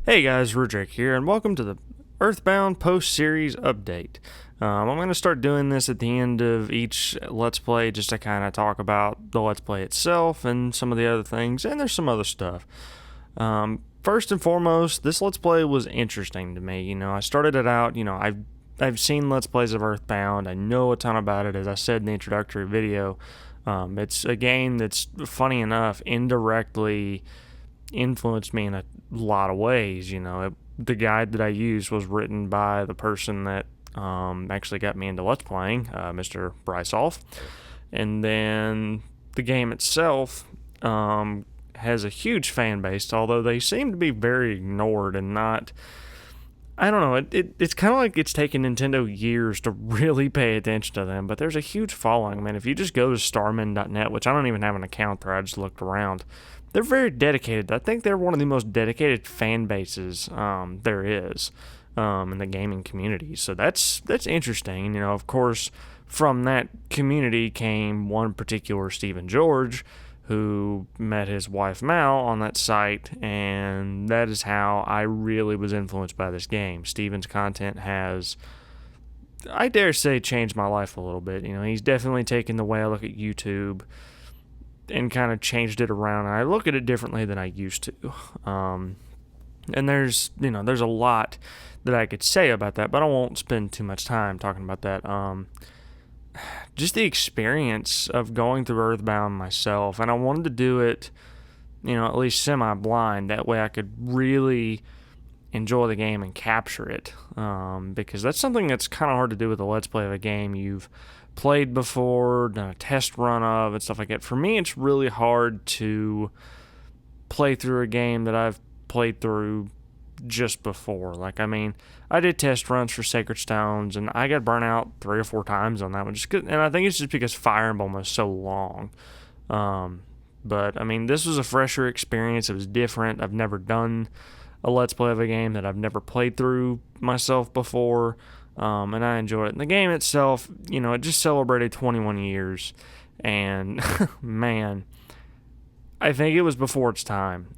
Hey guys, Rudrick here, and welcome to the Earthbound post-series update. I'm going to start doing this at the end of each Let's Play just to kind of talk about the Let's Play itself and some of the other things, and there's some other stuff. First and foremost, this Let's Play was interesting to me. I started it out, I've seen Let's Plays of Earthbound. I know a ton about it, as I said in the introductory video. It's a game that's, funny enough, indirectly influenced me in a lot of ways. The guide that I used was written by the person that actually got me into Let's Playing, Mr. Brysolf. And then the game itself has a huge fan base, although they seem to be very ignored and not. I don't know. It's kind of like it's taken Nintendo years to really pay attention to them, but there's a huge following. I mean, if you just go to starman.net, which I don't even have an account there, I just looked around, they're very dedicated. I think they're one of the most dedicated fan bases there is in the gaming community. So that's interesting. Of course, from that community came one particular Stephen George, who met his wife Mal on that site, and that is how I really was influenced by this game. Steven's content has, I dare say, changed my life a little bit. He's definitely taken the way I look at YouTube and kind of changed it around, and I look at it differently than I used to. And there's a lot that I could say about that, but I won't spend too much time talking about that. Just the experience of going through Earthbound myself, and I wanted to do it, at least semi-blind. That way I could really enjoy the game and capture it, because that's something that's kind of hard to do with a Let's Play of a game you've played before, done a test run of, and stuff like that. For me, it's really hard to play through a game that I've played through just before. I did test runs for Sacred Stones, and I got burnt out 3 or 4 times on that one. And I think it's just because Fire Emblem was so long. But this was a fresher experience. It was different. I've never done a Let's Play of a game that I've never played through myself before, and I enjoyed it. And the game itself, it just celebrated 21 years, and man, I think it was before its time.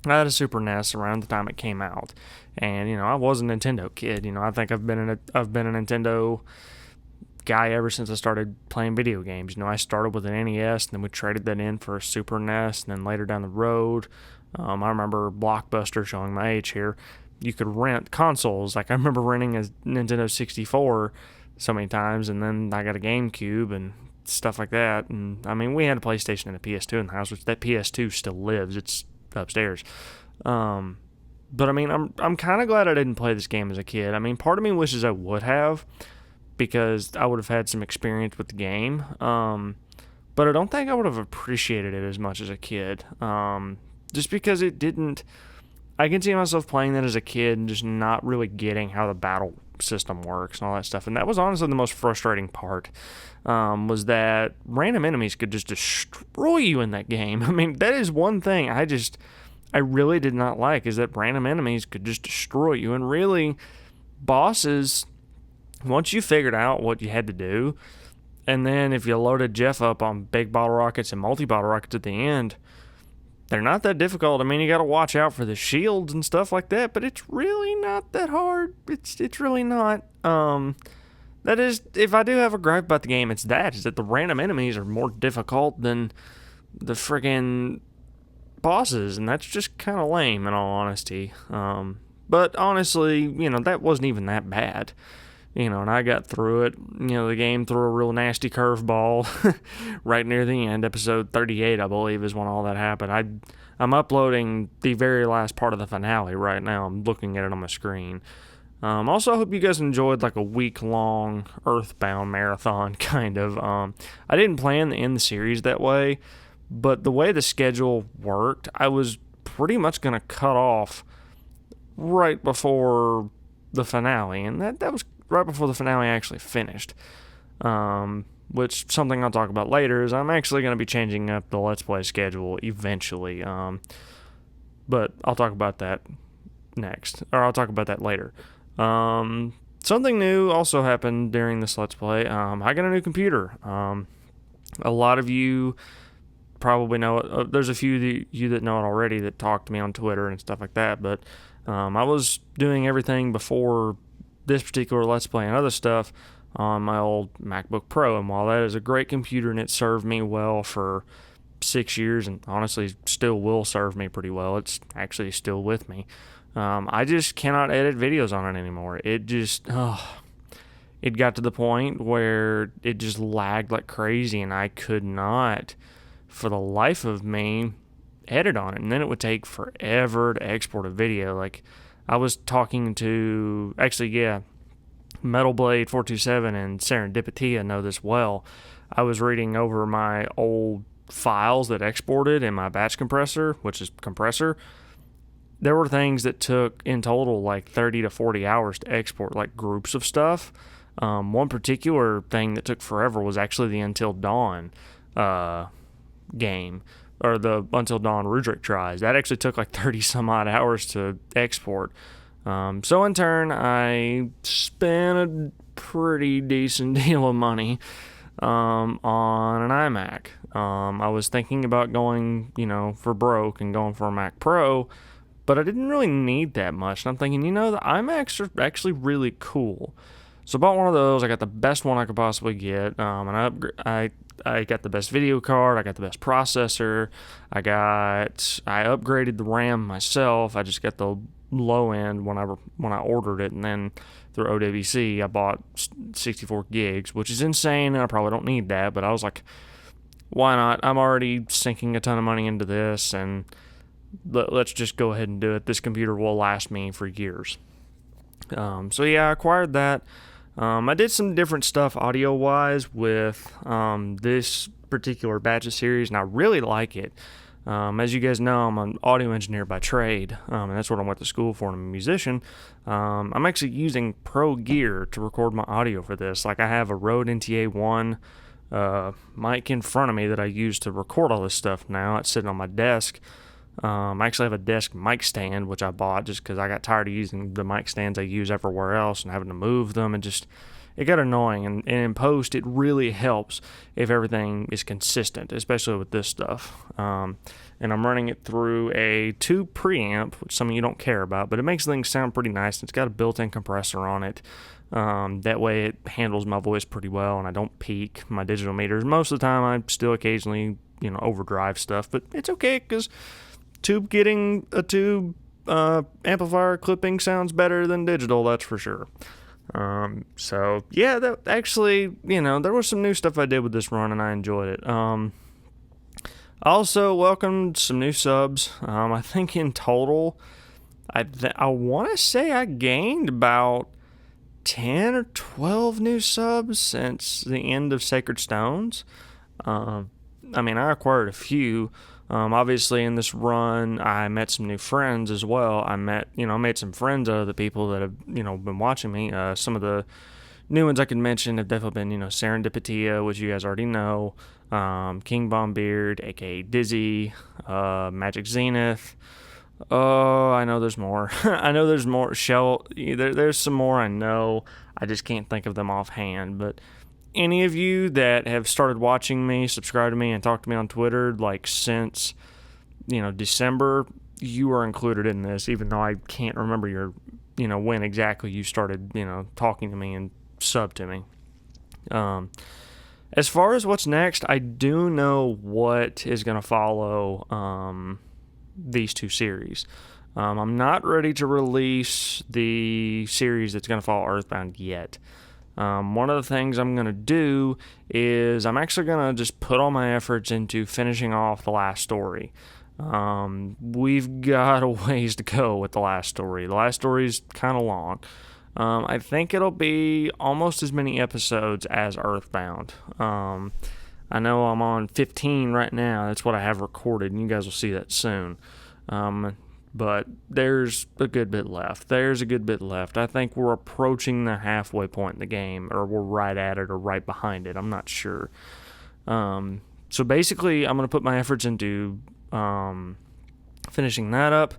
I had a Super NES around the time it came out, and I was a Nintendo kid. I think I've been a Nintendo guy ever since I started playing video games. I started with an NES, and then we traded that in for a Super NES, and then later down the road, I remember Blockbuster, showing my age here, you could rent consoles. I remember renting a Nintendo 64 so many times, and then I got a GameCube and stuff like that. And we had a PlayStation and a PS2 in the house, which that PS2 still lives. It's upstairs. But I'm kind of glad I didn't play this game as a kid. Part of me wishes I would have, because I would have had some experience with the game. But I don't think I would have appreciated it as much as a kid. Just because it didn't. I can see myself playing that as a kid and just not really getting how the battle system works and all that stuff. And that was honestly the most frustrating part, was that random enemies could just destroy you in that game. That is one thing I really did not like, is that random enemies could just destroy you. And really, bosses, once you figured out what you had to do, and then if you loaded Jeff up on big bottle rockets and multi-bottle rockets at the end, they're not that difficult. You got to watch out for the shields and stuff like that, but it's really not that hard. It's really not. That is, if I do have a gripe about the game, is that the random enemies are more difficult than the friggin' bosses, and that's just kind of lame, in all honesty. But honestly, that wasn't even that bad. And I got through it. The game threw a real nasty curveball right near the end. Episode 38, I believe, is when all that happened. I'm uploading the very last part of the finale right now. I'm looking at it on my screen. Also, I hope you guys enjoyed a week-long Earthbound marathon, kind of. I didn't plan to end the series that way, but the way the schedule worked, I was pretty much going to cut off right before the finale, and that was right before the finale actually finished. Which, something I'll talk about later, is I'm actually going to be changing up the Let's Play schedule eventually. But I'll talk about that next, or I'll talk about that later. Something new also happened during this Let's Play. I got a new computer. A lot of you probably know it. There's a few of you that know it already that talk to me on Twitter and stuff like that. But I was doing everything before this particular Let's Play and other stuff on my old MacBook Pro. And while that is a great computer and it served me well for 6 years and honestly still will serve me pretty well, it's actually still with me. I just cannot edit videos on it anymore. It just, it got to the point where it just lagged like crazy and I could not, for the life of me, edit on it. And then it would take forever to export a video. Like, I was talking to, actually, yeah, Metal Blade 427 and Serendipity know this well. I was reading over my old files that exported in my batch compressor, which is compressor. There were things that took in total like 30 to 40 hours to export, like groups of stuff. One particular thing that took forever was actually the Until Dawn game, or the Until Dawn Rudrick tries. That actually took like 30 some odd hours to export. So in turn, I spent a pretty decent deal of money on an iMac. I was thinking about going, for broke and going for a Mac Pro, but I didn't really need that much. And I'm thinking, the iMacs are actually really cool. So I bought one of those. I got the best one I could possibly get, and I got the best video card. I got the best processor. I upgraded the RAM myself. I just got the low end when I ordered it, and then through OWC I bought 64 gigs, which is insane, and I probably don't need that. But I was like, why not? I'm already sinking a ton of money into this, and let's just go ahead and do it. This computer will last me for years. So yeah, I acquired that. I did some different stuff audio-wise with this particular batch of series, and I really like it. As you guys know, I'm an audio engineer by trade, and that's what I went to school for, and I'm a musician. I'm actually using pro gear to record my audio for this. Like, I have a Rode NTA-1 mic in front of me that I use to record all this stuff now. It's sitting on my desk. I actually have a desk mic stand, which I bought just because I got tired of using the mic stands I use everywhere else and having to move them, and just, it got annoying. And in post, it really helps if everything is consistent, especially with this stuff. And I'm running it through a tube preamp, which some of you don't care about, but it makes things sound pretty nice. It's got a built-in compressor on it. That way it handles my voice pretty well, and I don't peak my digital meters. Most of the time, I still occasionally, overdrive stuff, but it's okay because getting a tube amplifier clipping sounds better than digital, that's for sure. So yeah, that actually, there was some new stuff I did with this run, and I enjoyed it. I also welcomed some new subs. I think in total, I want to say I gained about 10 or 12 new subs since the end of Sacred Stones. I acquired a few. Obviously in this run, I met some new friends as well. I made some friends out of the people that have, been watching me. Some of the new ones I can mention have definitely been, Serendipity, which you guys already know, King Bombbeard, aka Dizzy, Magic Zenith. Oh, I know there's more. I know there's more. There's some more I know. I just can't think of them offhand, but any of you that have started watching me, subscribe to me, and talk to me on Twitter, like since, December, you are included in this, even though I can't remember when exactly you started, talking to me and sub to me. As far as what's next, I do know what is going to follow these two series. I'm not ready to release the series that's going to follow Earthbound yet. One of the things I'm going to do is I'm actually going to just put all my efforts into finishing off the last story. We've got a ways to go with the last story. The last story is kind of long. I think it'll be almost as many episodes as Earthbound. I know I'm on 15 right now. That's what I have recorded, and you guys will see that soon. But there's a good bit left. I think we're approaching the halfway point in the game, or we're right at it or right behind it. I'm not sure. So basically, I'm going to put my efforts into finishing that up,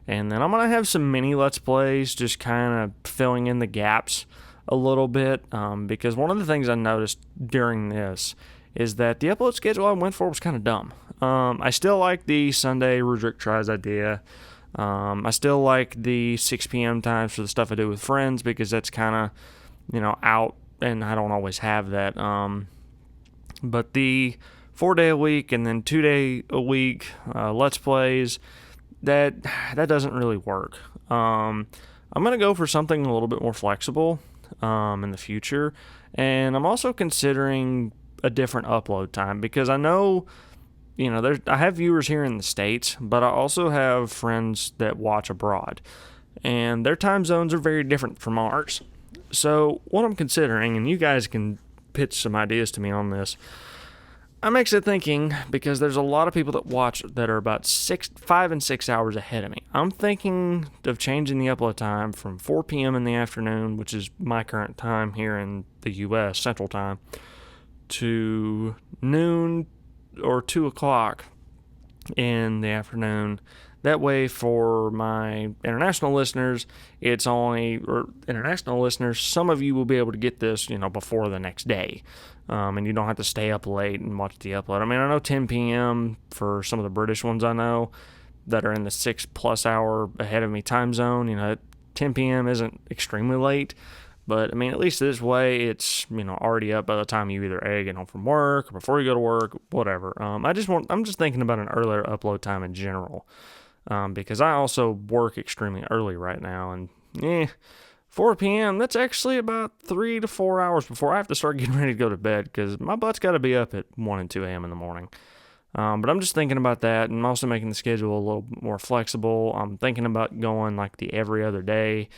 and then I'm going to have some mini Let's Plays just kind of filling in the gaps a little bit, because one of the things I noticed during this is that the upload schedule I went for was kind of dumb. I still like the Sunday Rudrick Tries idea. I still like the 6 p.m. times for the stuff I do with friends because that's kind of, out, and I don't always have that. But the 4-day a week and then 2-day a week Let's Plays, that doesn't really work. I'm going to go for something a little bit more flexible in the future. And I'm also considering a different upload time because I know, I have viewers here in the States, but I also have friends that watch abroad. And their time zones are very different from ours. So what I'm considering, and you guys can pitch some ideas to me on this, I'm actually thinking, because there's a lot of people that watch that are about 5 and 6 hours ahead of me. I'm thinking of changing the upload time from 4 p.m. in the afternoon, which is my current time here in the U.S., Central Time, to noon or 2 o'clock in the afternoon. That way, for my international listeners, some of you will be able to get this, before the next day. And you don't have to stay up late and watch the upload. I mean, I know 10 p.m. for some of the British ones I know that are in the 6+ hour ahead of me time zone. 10 p.m. isn't extremely late, but I mean, at least this way, it's, already up by the time you either get home from work or before you go to work, whatever. I'm just thinking about an earlier upload time in general, because I also work extremely early right now, and 4 p.m., that's actually about 3 to 4 hours before I have to start getting ready to go to bed because my butt's got to be up at 1 and 2 a.m. in the morning. But I'm just thinking about that, and I'm also making the schedule a little more flexible. I'm thinking about going like the every other day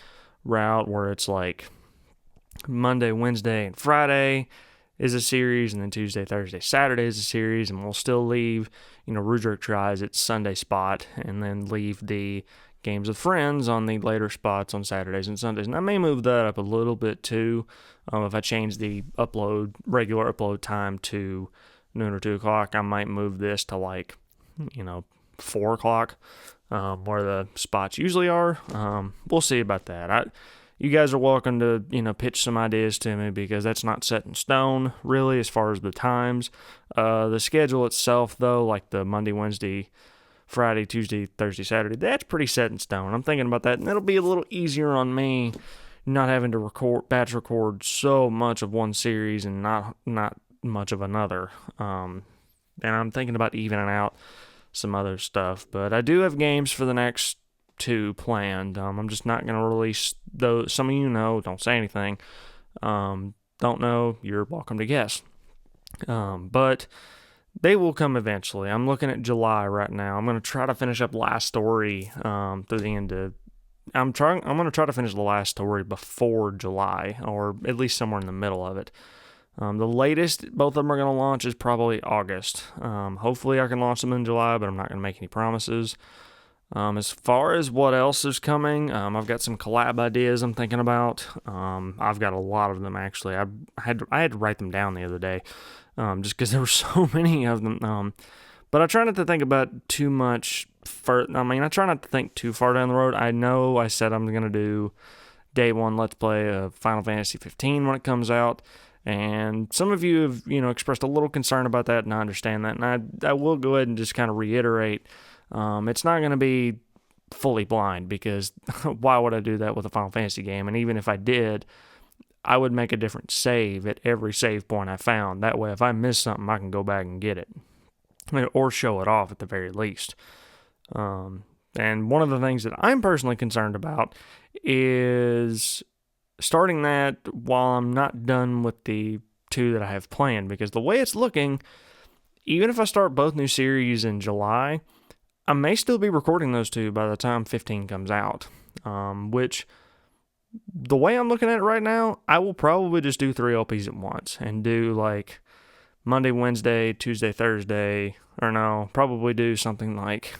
route where it's like Monday, Wednesday, and Friday is a series, and then Tuesday, Thursday, Saturday is a series, and we'll still leave, Rudrick Tries its Sunday spot, and then leave the Games with Friends on the later spots on Saturdays and Sundays. And I may move that up a little bit too, if I change the regular upload time to noon or 2 o'clock. I might move this to 4 o'clock, where the spots usually are. We'll see about that. You guys are welcome to, pitch some ideas to me because that's not set in stone, really, as far as the times. The schedule itself, though, like the Monday, Wednesday, Friday, Tuesday, Thursday, Saturday, that's pretty set in stone. I'm thinking about that, and it'll be a little easier on me not having to batch record so much of one series and not much of another. And I'm thinking about evening out some other stuff, but I do have games for the next 2 planned. I'm just not going to release those. Some of you know, don't say anything. Don't know, you're welcome to guess. But they will come eventually. I'm looking at July right now. I'm going to try to finish up Last Story through the end of... I'm going to try to finish the Last Story before July, or at least somewhere in the middle of it. The latest both of them are going to launch is probably August. Hopefully I can launch them in July, but I'm not going to make any promises. As far as what else is coming, I've got some collab ideas I'm thinking about. I've got a lot of them, actually. I had to write them down the other day, just because there were so many of them. But I try not to think about too much. I try not to think too far down the road. I know I said I'm going to do day one Let's Play of Final Fantasy 15 when it comes out. And some of you have, expressed a little concern about that, and I understand that. And I will go ahead and just kind of reiterate, it's not going to be fully blind, because why would I do that with a Final Fantasy game? And even if I did, I would make a different save at every save point I found. That way, if I miss something, I can go back and get it. Or show it off at the very least. And one of the things that I'm personally concerned about is starting that while I'm not done with the 2 that I have planned, because the way it's looking, even if I start both new series in July, I may still be recording those 2 by the time 15 comes out, which, the way I'm looking at it right now, I will probably just do 3 LPs at once and do like Monday, Wednesday, Tuesday, Thursday, or no, probably do something like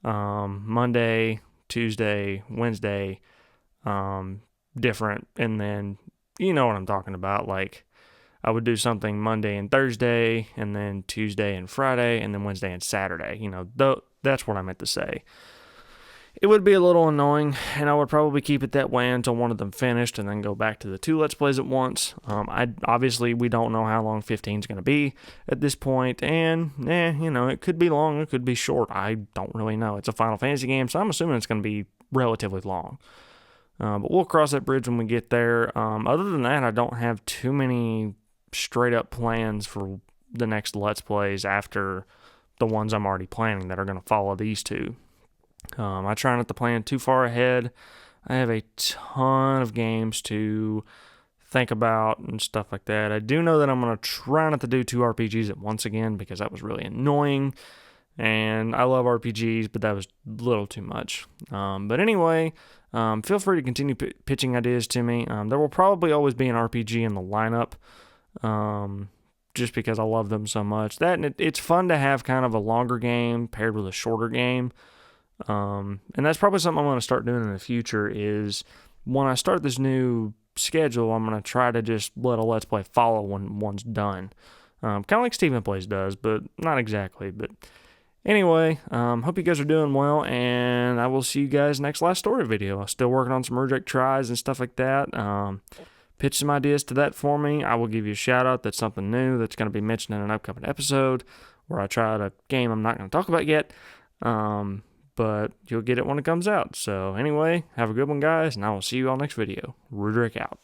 Monday, Tuesday, Wednesday, different, and then you know what I'm talking about. Like, I would do something Monday and Thursday, and then Tuesday and Friday, and then Wednesday and Saturday. That's what I meant to say. It would be a little annoying, and I would probably keep it that way until one of them finished, and then go back to the 2 Let's Plays at once. Obviously we don't know how long 15 is going to be at this point, and it could be long, it could be short. I don't really know. It's a Final Fantasy game, so I'm assuming it's going to be relatively long. But we'll cross that bridge when we get there. Other than that, I don't have too many straight up plans for the next Let's Plays after the ones I'm already planning that are going to follow these 2. I try not to plan too far ahead. I have a ton of games to think about and stuff like that. I do know that I'm going to try not to do 2 RPGs at once again because that was really annoying. And I love RPGs, but that was a little too much. But anyway, feel free to continue pitching ideas to me. There will probably always be an RPG in the lineup, just because I love them so much. It's fun to have kind of a longer game paired with a shorter game. And that's probably something I'm going to start doing in the future is when I start this new schedule, I'm going to try to just let a Let's Play follow when one's done. Kind of like Steven Plays does, but not exactly. But anyway, hope you guys are doing well, and I will see you guys next Last Story video. I'm still working on some reject tries and stuff like that. Pitch some ideas to that for me. I will give you a shout out. That's something new that's going to be mentioned in an upcoming episode where I try out a game I'm not going to talk about yet. But you'll get it when it comes out. So anyway, have a good one, guys, and I will see you all next video. Rudrick out.